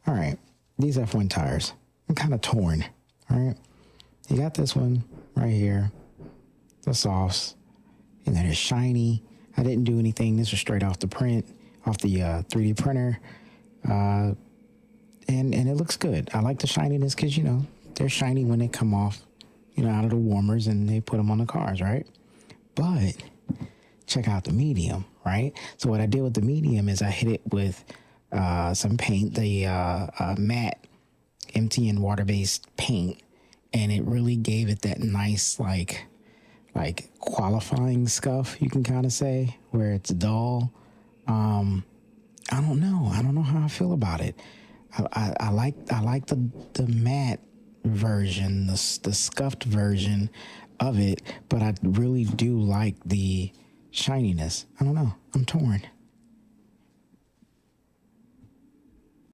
All right, these F1 tires, I'm kind of torn. All right, you got this one right here, the softs, and then it's shiny. I didn't do anything. This was straight off the print, off the 3D printer, and it looks good. I like the shininess because, you know, they're shiny when they come off, you know, out of the warmers and they put them on the cars, right? But check out the medium, right? So what I did with the medium is I hit it with some paint, the matte MTN water-based paint, and it really gave it that nice, like qualifying scuff, you can kind of say, where it's dull. I don't know how I feel about it. I like the matte version, the scuffed version of it, but I really do like the shininess. I don't know. I'm torn.